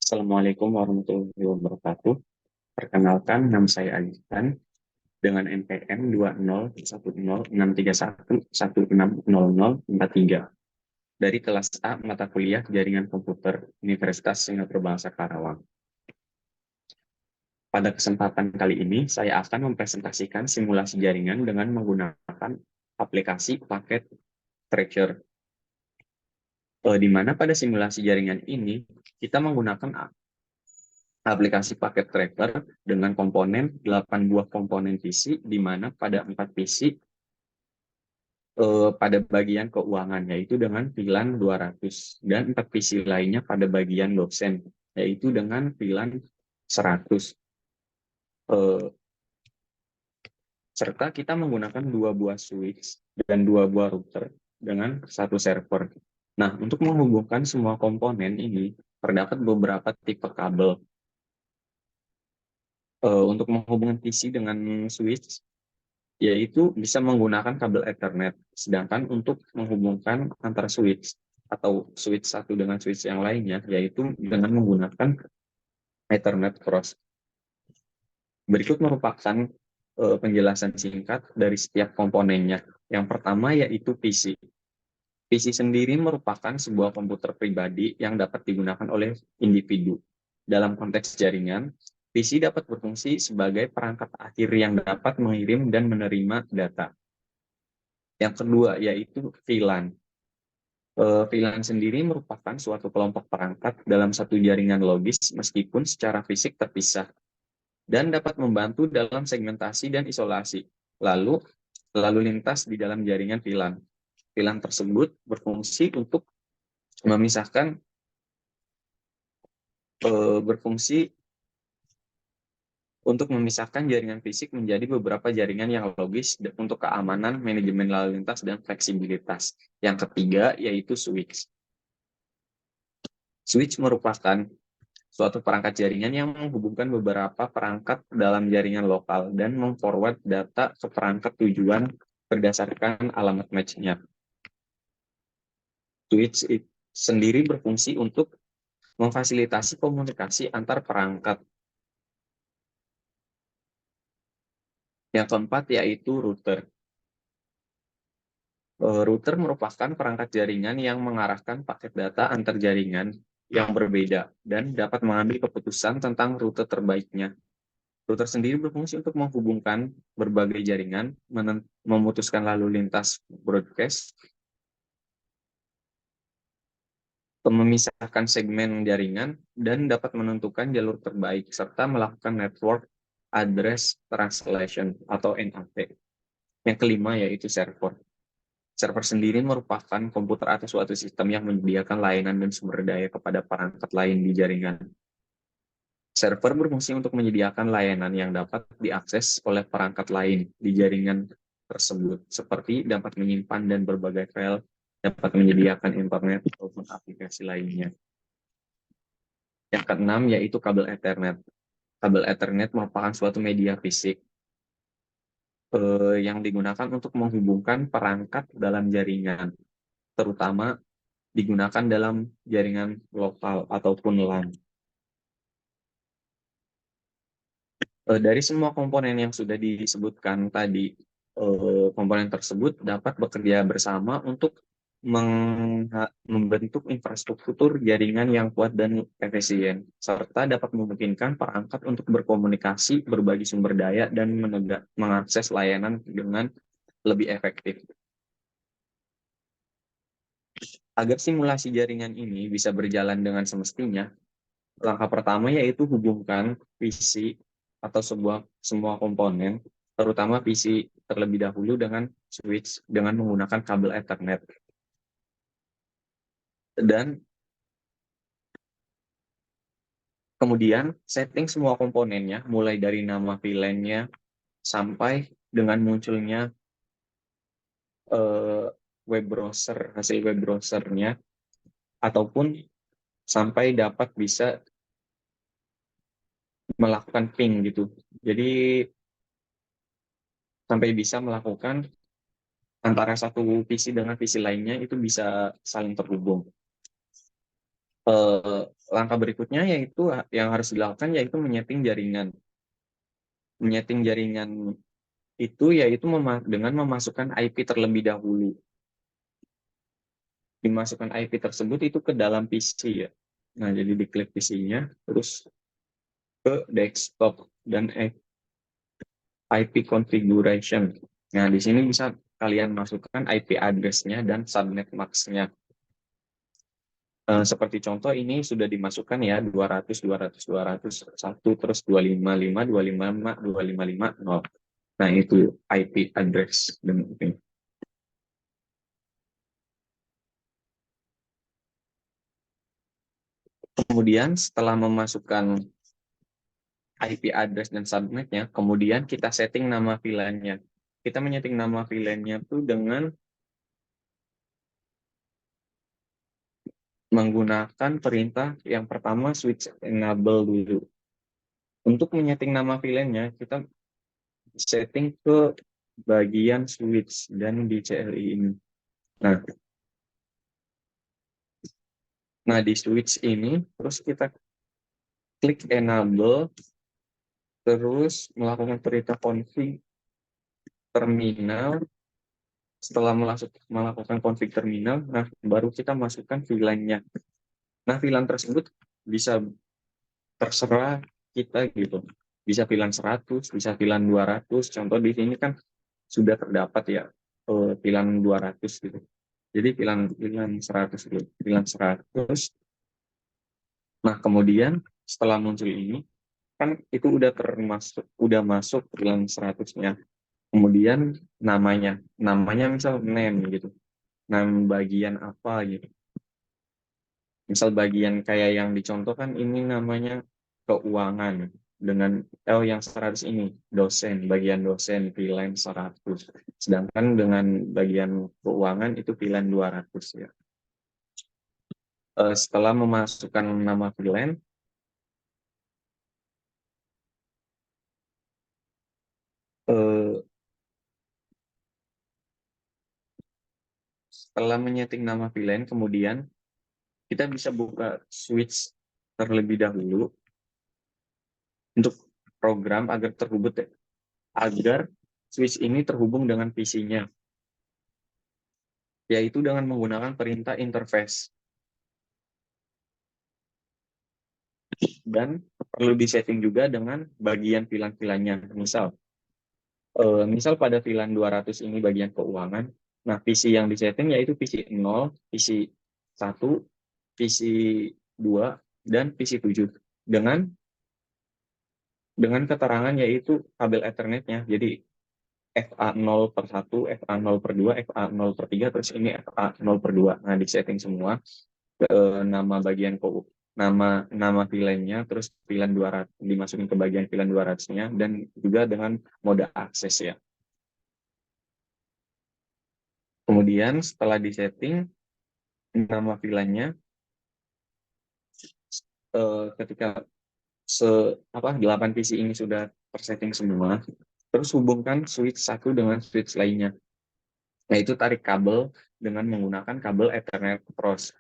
Assalamualaikum warahmatullahi wabarakatuh. Perkenalkan, nama saya Agitan dengan NPM 2010631160043 dari kelas A mata kuliah Jaringan Komputer Universitas Singapura Bangsa Karawang. Pada kesempatan kali ini, saya akan mempresentasikan simulasi jaringan dengan menggunakan aplikasi paket Tracker, di mana pada simulasi jaringan ini kita menggunakan aplikasi paket tracker dengan komponen 8 buah komponen PC, di mana pada 4 PC pada bagian keuangan, yaitu dengan VLAN 200, dan 4 PC lainnya pada bagian dosen, yaitu dengan VLAN 100. Serta kita menggunakan 2 buah switch dan 2 buah router dengan satu server. Nah, untuk menghubungkan semua komponen ini, terdapat beberapa tipe kabel. Untuk menghubungkan PC dengan switch, yaitu bisa menggunakan kabel Ethernet. Sedangkan untuk menghubungkan antara switch atau switch satu dengan switch yang lainnya, yaitu dengan menggunakan Ethernet cross. Berikut merupakan penjelasan singkat dari setiap komponennya. Yang pertama yaitu PC. PC sendiri merupakan sebuah komputer pribadi yang dapat digunakan oleh individu. Dalam konteks jaringan, PC dapat berfungsi sebagai perangkat akhir yang dapat mengirim dan menerima data. Yang kedua yaitu VLAN. VLAN sendiri merupakan suatu kelompok perangkat dalam satu jaringan logis meskipun secara fisik terpisah dan dapat membantu dalam segmentasi dan isolasi. Lalu lintas di dalam jaringan VLAN. VLAN tersebut berfungsi untuk memisahkan berfungsi untuk memisahkan jaringan fisik menjadi beberapa jaringan yang logis untuk keamanan, manajemen lalu lintas, dan fleksibilitas. Yang ketiga yaitu switch. Switch merupakan suatu perangkat jaringan yang menghubungkan beberapa perangkat dalam jaringan lokal dan memforward data ke perangkat tujuan berdasarkan alamat match-nya. Switch sendiri berfungsi untuk memfasilitasi komunikasi antar perangkat. Yang keempat yaitu router. Router merupakan perangkat jaringan yang mengarahkan paket data antar jaringan yang berbeda dan dapat mengambil keputusan tentang rute terbaiknya. Router sendiri berfungsi untuk menghubungkan berbagai jaringan, memutuskan lalu lintas broadcast, memisahkan segmen jaringan, dan dapat menentukan jalur terbaik, serta melakukan network address translation atau NAT. Yang kelima yaitu server. Server sendiri merupakan komputer atau suatu sistem yang menyediakan layanan dan sumber daya kepada perangkat lain di jaringan. Server berfungsi untuk menyediakan layanan yang dapat diakses oleh perangkat lain di jaringan tersebut, seperti dapat menyimpan dan berbagai file, dapat menyediakan internet ataupun aplikasi lainnya. Yang keenam yaitu kabel Ethernet. Kabel Ethernet merupakan suatu media fisik yang digunakan untuk menghubungkan perangkat dalam jaringan, terutama digunakan dalam jaringan lokal ataupun LAN. Dari semua komponen yang sudah disebutkan tadi, komponen tersebut dapat bekerja bersama untuk membentuk infrastruktur jaringan yang kuat dan efisien, serta dapat memungkinkan perangkat untuk berkomunikasi, berbagi sumber daya, dan mengakses layanan dengan lebih efektif. Agar simulasi jaringan ini bisa berjalan dengan semestinya, langkah pertama yaitu hubungkan PC atau semua komponen, terutama PC terlebih dahulu dengan switch dengan menggunakan kabel Ethernet. Dan kemudian setting semua komponennya, mulai dari nama VLAN-nya sampai dengan munculnya eh, hasil web browsernya, ataupun sampai dapat bisa melakukan ping gitu. Jadi sampai bisa melakukan antara satu PC dengan PC lainnya itu bisa saling terhubung. Eh, Langkah berikutnya yaitu yang harus dilakukan yaitu menyeting jaringan. Menyeting jaringan itu yaitu dengan memasukkan IP terlebih dahulu. Dimasukkan IP tersebut itu ke dalam PC ya. Nah, jadi diklik PC-nya, terus ke desktop dan IP configuration. Nah, di sini bisa kalian masukkan IP address-nya dan subnet max-nya. Seperti contoh ini sudah dimasukkan ya 200 200 200 1 terus 255 255 255 0. Nah, itu IP address dan itu. Kemudian setelah memasukkan IP address dan subnetnya, kemudian kita setting nama VLAN-nya. Kita menyeting nama VLAN-nya tuh dengan menggunakan perintah yang pertama switch enable dulu. Untuk menyeting nama VLAN-nya, kita setting ke bagian switch dan di CLI ini. Nah, di switch ini terus kita klik enable, terus melakukan perintah config terminal. Setelah melakukan config terminal, nah baru kita masukkan VLAN-nya. Nah, VLAN tersebut bisa terserah kita gitu. Bisa VLAN 100, bisa VLAN 200. Contoh di sini kan sudah terdapat ya VLAN 200 gitu. Jadi VLAN VLAN 100 gitu. VLAN 100. Nah, kemudian setelah muncul ini kan itu udah masuk VLAN 100-nya. Kemudian namanya misal name gitu. Nama bagian apa gitu. Misal bagian kayak yang dicontohkan ini namanya keuangan dengan yang 100 ini dosen, bagian dosen VLAN 100. Sedangkan dengan bagian keuangan itu VLAN 200 ya. Setelah memasukkan nama VLAN, eh, setelah menyeting nama VLAN, kemudian kita bisa buka switch terlebih dahulu untuk program agar switch ini terhubung dengan PC-nya, yaitu dengan menggunakan perintah interface. Dan perlu disetting juga dengan bagian VLAN-VLAN-nya. Misal pada VLAN 200 ini bagian keuangan, nah PC yang disetting yaitu PC 0, PC 1, PC 2, dan PC 7 dengan keterangan yaitu kabel Ethernet-nya. Jadi FA 0 per 1, FA 0 per 2, FA 0 per 3, terus ini FA 0 per 2. Nah, disetting semua nama bagian nama VLAN-nya, terus VLAN 200 dimasukin ke bagian VLAN 200-nya, dan juga dengan mode akses ya. Kemudian setelah disetting nama VLAN-nya, ketika 8 PC ini sudah tersetting semua, terus hubungkan switch satu dengan switch lainnya. Nah, itu tarik kabel dengan menggunakan kabel Ethernet cross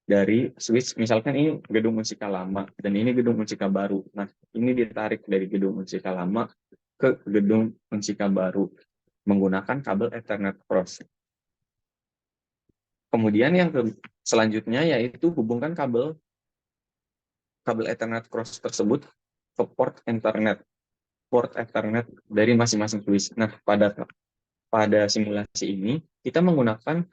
dari switch, misalkan ini gedung musika lama dan ini gedung musika baru. Nah, ini ditarik dari gedung musika lama ke gedung musika baru menggunakan kabel Ethernet cross. Kemudian yang selanjutnya yaitu hubungkan kabel Ethernet cross tersebut ke port Ethernet dari masing-masing switch. Nah, pada simulasi ini kita menggunakan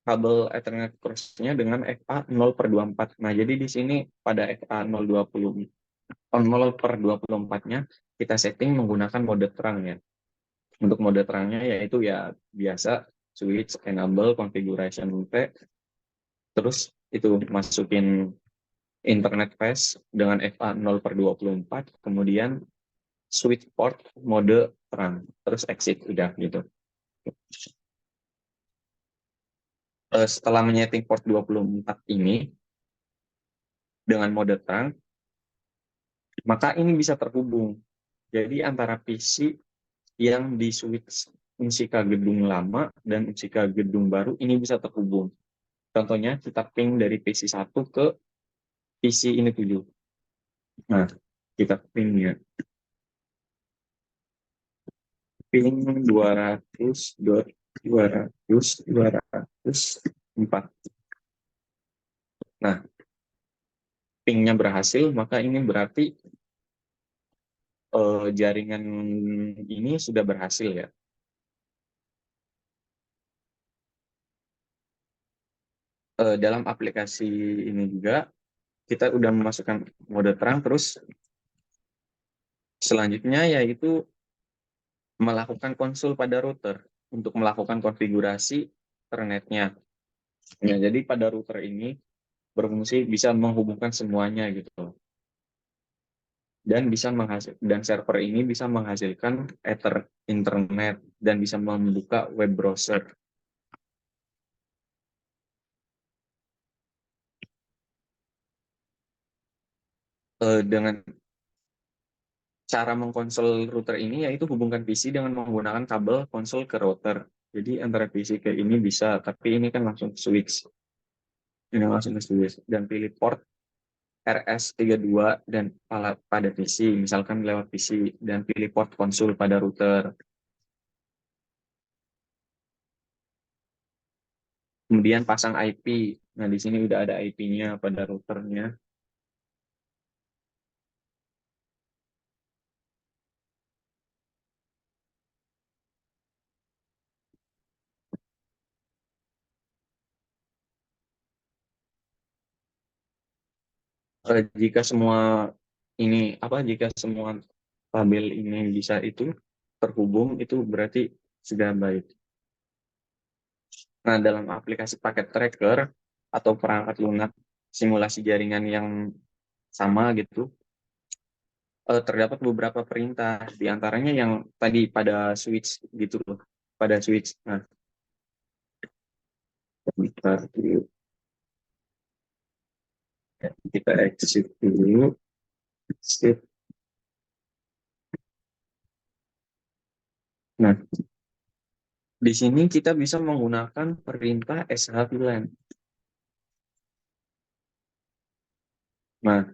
kabel Ethernet cross-nya dengan FA 0 per 24. Nah, jadi di sini pada FA 0 per 24-nya kita setting menggunakan mode terang ya. Untuk mode terangnya yaitu ya biasa switch enable configuration P, terus itu masukin internet path dengan FA 0 per 24, kemudian switch port mode terang, terus exit udah gitu. Setelah menyeting port 24 ini dengan mode terang, maka ini bisa terhubung. Jadi antara PC yang di switch Unsika gedung lama dan Unsika gedung baru ini bisa terhubung. Contohnya kita ping dari PC 1 ke PC ini 7. Nah, kita ping ya. Ping 200.200.204. Nah, pingnya berhasil, maka ini berarti jaringan ini sudah berhasil ya. Dalam aplikasi ini juga kita udah memasukkan mode terang, terus selanjutnya yaitu melakukan konsul pada router untuk melakukan konfigurasi internetnya. Ya, jadi pada router ini berfungsi bisa menghubungkan semuanya gitu, dan dan server ini bisa menghasilkan internet dan bisa membuka web browser. Dengan cara mengkonsol router ini yaitu hubungkan PC dengan menggunakan kabel konsol ke router. Jadi antara PC ke ini bisa, tapi ini kan langsung switch. Ini langsung ke switch dan pilih port RS32 dan pada PC, misalkan lewat PC, dan pilih port konsul pada router. Kemudian pasang IP. Nah, di sini udah ada IP-nya pada routernya. Jika semua tabel ini bisa itu terhubung, itu berarti sudah baik. Nah, dalam aplikasi paket tracker atau perangkat lunak simulasi jaringan yang sama gitu, terdapat beberapa perintah, di antaranya yang tadi pada switch gitu loh, pada switch. Nah, kita kita exit dulu. Exit. Nah, di sini kita bisa menggunakan perintah shVLAN. Nah,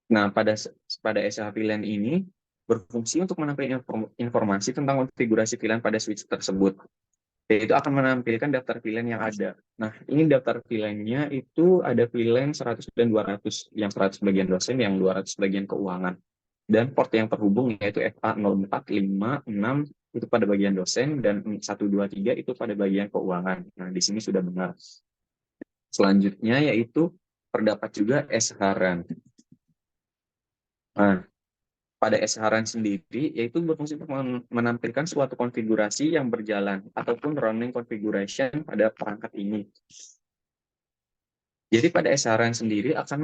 nah pada shVLAN ini berfungsi untuk menampilkan informasi tentang konfigurasi VLAN pada switch tersebut. Yaitu akan menampilkan daftar VLAN yang ada. Nah, ini daftar VLAN-nya itu ada VLAN 100 dan 200, yang 100 bagian dosen, yang 200 bagian keuangan. Dan port yang terhubung yaitu FA04, 5, 6 itu pada bagian dosen, dan 1, 2, 3 itu pada bagian keuangan. Nah, di sini sudah benar. Selanjutnya yaitu terdapat juga SHRAN. Nah, pada SHRAN sendiri yaitu berfungsi untuk menampilkan suatu konfigurasi yang berjalan ataupun running configuration pada perangkat ini. Jadi pada SHRAN sendiri akan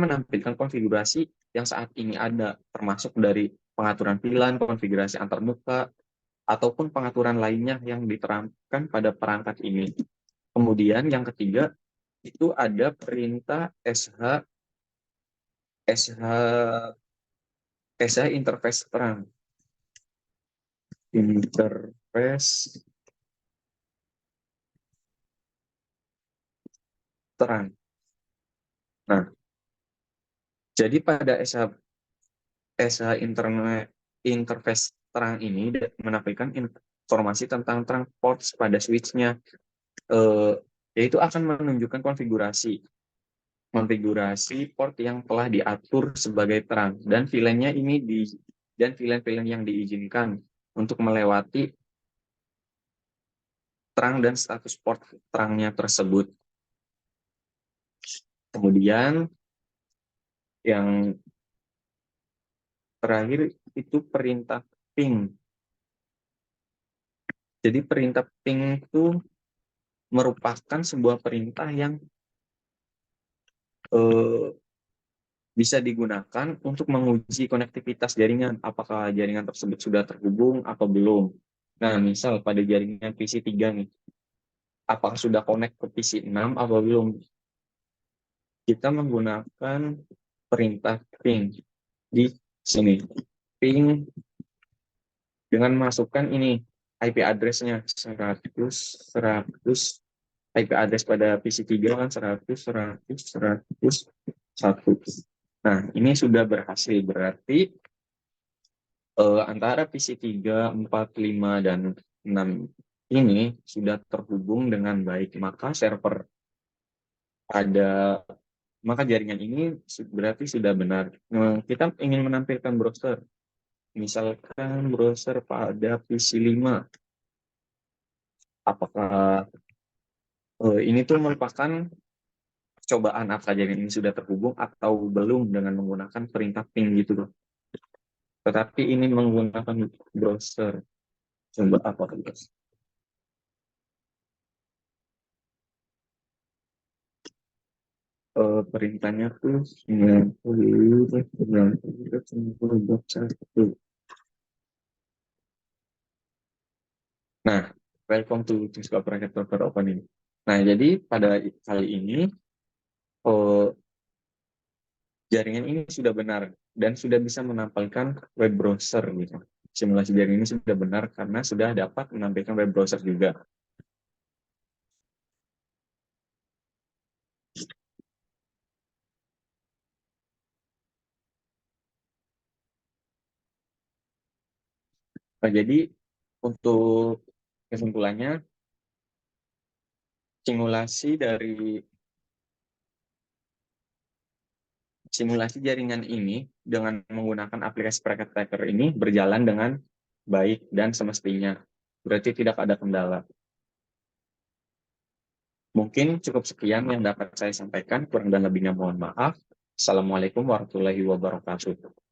menampilkan konfigurasi yang saat ini ada, termasuk dari pengaturan VLAN, konfigurasi antarmuka, ataupun pengaturan lainnya yang diterapkan pada perangkat ini. Kemudian yang ketiga itu ada perintah SH interface terang. Interface terang. Nah, jadi pada interface terang ini menampilkan informasi tentang terang ports pada switch-nya, yaitu akan menunjukkan konfigurasi port yang telah diatur sebagai terang, dan VLAN yang diizinkan untuk melewati terang dan status port terangnya tersebut. Kemudian yang terakhir itu perintah ping. Jadi perintah ping itu merupakan sebuah perintah yang eh, bisa digunakan untuk menguji konektivitas jaringan, apakah jaringan tersebut sudah terhubung atau belum. Nah, misal pada jaringan PC 3 nih, apakah sudah connect ke PC 6 atau belum. Kita menggunakan perintah ping di sini. Ping dengan masukkan ini IP address-nya 100. IP address pada PC3 kan 100.100.101. Nah, ini sudah berhasil, berarti antara PC3, 4, 5, dan 6 ini sudah terhubung dengan baik. Maka jaringan ini berarti sudah benar. Nah, kita ingin menampilkan browser, misalkan browser pada PC5. Apakah ini tuh merupakan percobaan apa jaringan ini sudah terhubung atau belum dengan menggunakan perintah ping gitu loh. Tetapi ini menggunakan browser. Coba apa guys? Perintahnya tuh 90. Nah, welcome to Discord Bracket Server Opening. Nah, jadi pada kali ini eh, jaringan ini sudah benar dan sudah bisa menampilkan web browser gitu. Simulasi jaringan ini sudah benar karena sudah dapat menampilkan web browser juga. Nah, jadi untuk kesimpulannya, simulasi dari simulasi jaringan ini dengan menggunakan aplikasi Packet Tracker ini berjalan dengan baik dan semestinya. Berarti tidak ada kendala. Mungkin cukup sekian yang dapat saya sampaikan, kurang dan lebihnya mohon maaf. Assalamualaikum warahmatullahi wabarakatuh.